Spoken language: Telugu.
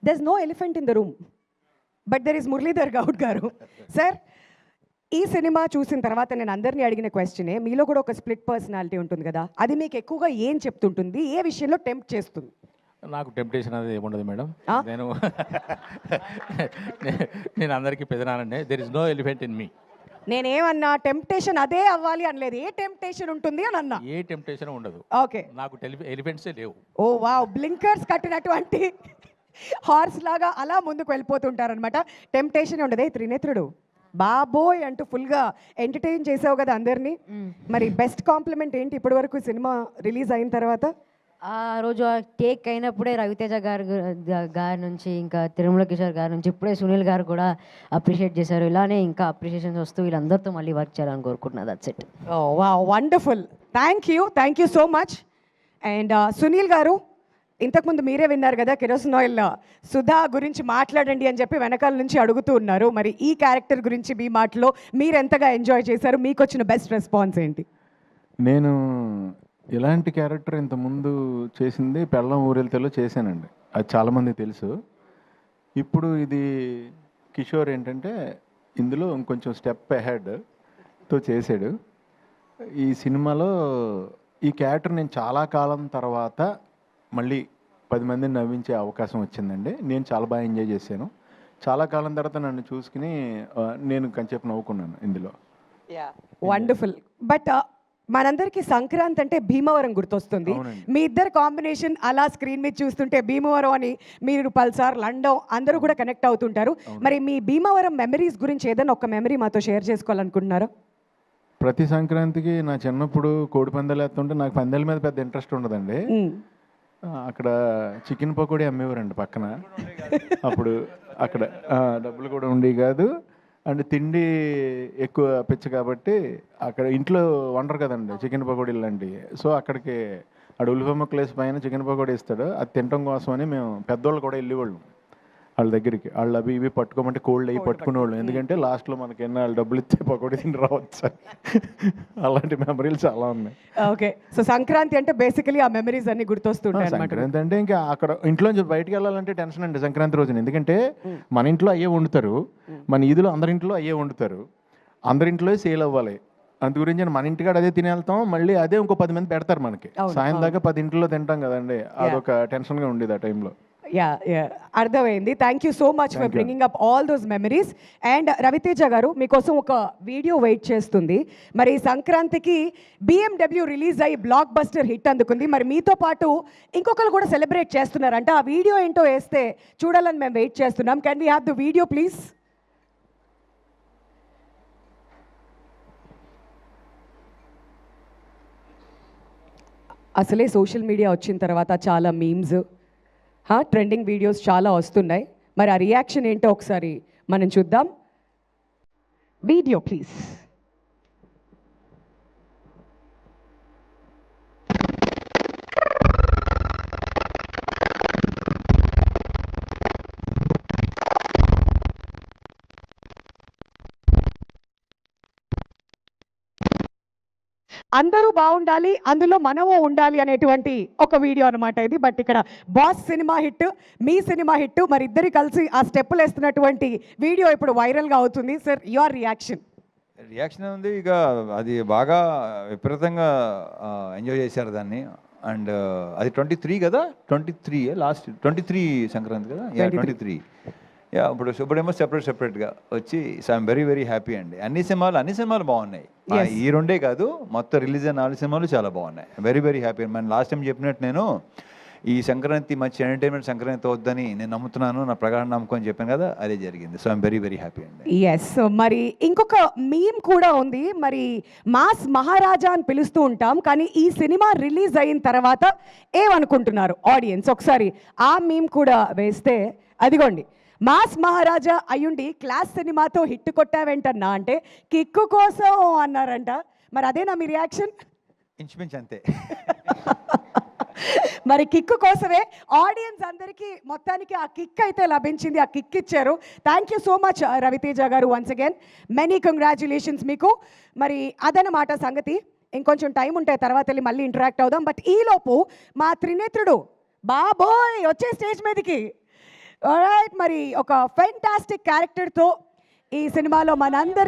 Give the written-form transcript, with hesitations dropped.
There is no elephant in the room, but there is Muralidhar Goud garu. Sir, ఈ సినిమా చూసిన తర్వాత నేను అందరినీ అడిగిన క్వశ్చనే, మీలో కూడా ఒక స్ప్లిట్ పర్సనాలిటీ ఉంటుంది కదా, అది మీకు ఎక్కువగా ఏం చెప్తుంటుంది, ఏ విషయంలో టెంప్ట్ చేస్తుంది? నాకు టెంప్టేషన్ అనేది ఏముండదు మేడం. ఆ? నేను నేను అందరికీ పెదనానండి. There is no elephant in me. నేనేమన్నా టెంప్టేషన్ అదే అవ్వాలి అనలేదు, ఏ టెంప్టేషన్ ఉంటుంది అని అన్నా. ఏ టెంప్టేషన్ ఉండదు. ఓకే. నాకు ఎలిఫెంట్సే లేవు. ఓ వావ్, బ్లింకర్స్ కట్టినటువంటి హార్స్ లాగా అలా ముందుకు వెళ్ళిపోతుంటారనమాట. టెంప్టేషన్ ఉండదే. త్రినేత్రుడు బాబోయ్ అంటూ ఫుల్గా ఎంటర్టైన్ చేసావు కదా అందరినీ. మరి బెస్ట్ కాంప్లిమెంట్ ఏంటి ఇప్పటి వరకు సినిమా రిలీజ్ అయిన తర్వాత? ఆ రోజు ఆ టేక్ అయినప్పుడే రవితేజ గారి నుంచి, ఇంకా తిరుమల కిషోర్ గారి నుంచి, ఇప్పుడే సునీల్ గారు కూడా అప్రిషియేట్ చేశారు. ఇలానే ఇంకా అప్రిషియేషన్స్ వస్తూ వీళ్ళందరితో మళ్ళీ వర్క్ చేయాలని కోరుకుంటున్నా. That's it. Oh wow, wonderful. Thank you so much. And Sunil garu, ఇంతకుముందు మీరే విన్నారు కదా, కిరోసిన్ ఆయిల్ సుధా గురించి మాట్లాడండి అని చెప్పి వెనకాల నుంచి అడుగుతూ ఉన్నారు. మరి ఈ క్యారెక్టర్ గురించి మీ మాటలో మీరు ఎంతగా ఎంజాయ్ చేశారు, మీకు వచ్చిన బెస్ట్ రెస్పాన్స్ ఏంటి? నేను ఇలాంటి క్యారెక్టర్ ఇంతకుముందు చేసింది పెళ్ళం ఊరెళ్తేలో చేశానండి, అది చాలామంది తెలుసు. ఇప్పుడు ఇది కిషోర్ ఏంటంటే ఇందులో ఇంకొంచెం స్టెప్ అహెడ్తో చేశాడు. ఈ సినిమాలో ఈ క్యారెక్టర్ నేను చాలా కాలం తర్వాత మళ్ళీ 10 మందిని నవ్వించే అవకాశం వచ్చిందండి. నేను చాలా బాగా ఎంజాయ్ చేశాను. చాలా కాలం తర్వాత నన్ను చూసుకుని నేను కొంచెంసేపు నవ్వుకున్నాను ఇందులో. వండర్ఫుల్. బట్ మనందరికీ సంక్రాంతి అంటే భీమవరం గుర్తొస్తుంది. మీ ఇద్దరు కాంబినేషన్ అలా స్క్రీన్ మీద చూస్తుంటే భీమవరం అని మీరు పల్సార్, లండన్ అందరూ కూడా కనెక్ట్ అవుతుంటారు. మరి మీ భీమవరం మెమరీస్ గురించి ఏదైనా ఒక మెమరీ మాతో షేర్ చేసుకోవాలనుకుంటున్నారా? ప్రతి సంక్రాంతికి నా చిన్నప్పుడు కోడి పందాలు వేస్తుంటే నాకు పందాల మీద పెద్ద ఇంట్రెస్ట్ ఉండదండి. అక్కడ చికెన్ పకోడీ అమ్మేవారండి పక్కన. అప్పుడు అక్కడ డబ్బులు కూడా ఉండేవి కాదు, అండ్ తిండి ఎక్కువ పిచ్చ కాబట్టి అక్కడ ఇంట్లో వండరు కదండి చికెన్ పకోడీలు లాంటివి. సో అక్కడికి అక్కడ ఉల్లిపాయ ముక్కలు వేసి పైన చికెన్ పకోడీ ఇస్తాడు, అది తినడం కోసం అని మేము పెద్దవాళ్ళు కూడా వెళ్ళేవాళ్ళం వాళ్ళ దగ్గరికి. వాళ్ళు అవి ఇవి పట్టుకోమంటే కోల్డ్ అవి పట్టుకునేవాళ్ళం, ఎందుకంటే లాస్ట్లో మనకి ఎన్న వాళ్ళు డబ్బులు ఇస్తే పకోడీ తిని రావచ్చు. అలాంటి మెమరీలు చాలా ఉన్నాయి. ఓకే. సో సంక్రాంతి అంటే బేసికలీ ఆ మెమరీస్ అన్ని గుర్తొస్తుంటాయి. సంక్రాంతి అంటే ఇంకా అక్కడ ఇంట్లోంచి బయటికి వెళ్ళాలంటే టెన్షన్ అండి సంక్రాంతి రోజున, ఎందుకంటే మన ఇంట్లో అయ్యే వండుతారు, మన ఈదులో అందరింట్లో అయ్యే వండుతారు, అందరింట్లో సేల్ అవ్వాలి. అందు గురించి మన ఇంటికాడ అదే తిని వెళ్తాం, మళ్ళీ అదే ఇంకో 10 మంది పెడతారు మనకి. సాయం దాకా 10 ఇంట్లో తింటాం కదండి, అదొక టెన్షన్గా ఉండేది ఆ టైంలో. అర్థమైంది. Thank you so much for bringing up all those memories. And Ravi Teja garu, మీకోసం ఒక వీడియో వెయిట్ చేస్తుంది. మరి సంక్రాంతికి BMW రిలీజ్ అయ్యి బ్లాక్ బస్టర్ హిట్ అందుకుంది. మరి మీతో పాటు ఇంకొకరు కూడా సెలబ్రేట్ చేస్తున్నారంట. ఆ వీడియో ఏంటో వేస్తే చూడాలని మేము వెయిట్ చేస్తున్నాం. Can we have the video please? అసలే సోషల్ మీడియా వచ్చిన తర్వాత చాలా మీమ్స్, ట్రెండింగ్ వీడియోస్ చాలా వస్తున్నాయి. మరి ఆ రియాక్షన్ ఏంటో ఒకసారి మనం చూద్దాం. Video please. అందరూ బాగుండాలి, అందులో మనము ఉండాలి అనేటువంటి ఒక వీడియో అనమాట ఇది. బట్ ఇక్కడ బాస్ సినిమా హిట్, మీ సినిమా హిట్, మరి ఇద్దరు కలిసి ఆ స్టెప్పులు వేస్తున్నటువంటి వీడియో ఇప్పుడు వైరల్గా అవుతుంది. సార్, యువర్ రియాక్షన్ ఉంది. ఇక అది బాగా విపరీతంగా ఎంజాయ్ చేశారు దాన్ని. అండ్ అది 23 కదా, 23 లాస్ట్ 23 సంక్రాంతి కదా, 23. ఇప్పుడేమో సెపరేట్గా వచ్చి. సో ఐఎమ్ వెరీ హ్యాపీ అండి. అన్ని సినిమాలు బాగున్నాయి. ఈ రెండే కాదు, మొత్తం రిలీజ్ అయిన 4 సినిమాలు చాలా బాగున్నాయి. Very happy. మన లాస్ట్ టైం చెప్పినట్టు నేను ఈ సంక్రాంతి మంచి ఎంటర్టైన్మెంట్ సంక్రాంతి అవుద్దని నేను నమ్ముతున్నాను, నా ప్రగాఢ నమ్మకం అని చెప్పాను కదా, అదే జరిగింది. సో ఐఎమ్ వెరీ హ్యాపీ అండి. ఎస్. మరి ఇంకొక మీమ్ కూడా ఉంది. మరి మాస్ మహారాజా అని పిలుస్తూ ఉంటాం, కానీ ఈ సినిమా రిలీజ్ అయిన తర్వాత ఏమనుకుంటున్నారు ఆడియన్స్? ఒకసారి ఆ మీమ్ కూడా వేస్తే, అదిగోండి, మాస్ మహారాజా అయ్యుండి క్లాస్ సినిమాతో హిట్ కొట్టావేంటన్నా అంటే కిక్కు కోసం అన్నారంట. మరి అదేనా మీ రియాక్షన్? ఇంచుమించు అంతే. మరి కిక్కు కోసమే ఆడియన్స్ అందరికీ మొత్తానికి ఆ కిక్ అయితే లభించింది, ఆ కిక్ ఇచ్చారు. Thank you so much Ravi Teja గారు. వన్స్ అగైన్ మెనీ కంగ్రాచులేషన్స్ మీకు. మరి అదనమాట సంగతి. ఇంకొంచెం టైం ఉంటే తర్వాత వెళ్ళి మళ్ళీ ఇంటరాక్ట్ అవుదాం. బట్ ఈలోపు మా త్రినేత్రుడు బాబోయ్ వచ్చే స్టేజ్ మీదకి. ఆల్రైట్, మరి ఒక ఫెంటాస్టిక్ క్యారెక్టర్తో ఈ సినిమాలో మనందరి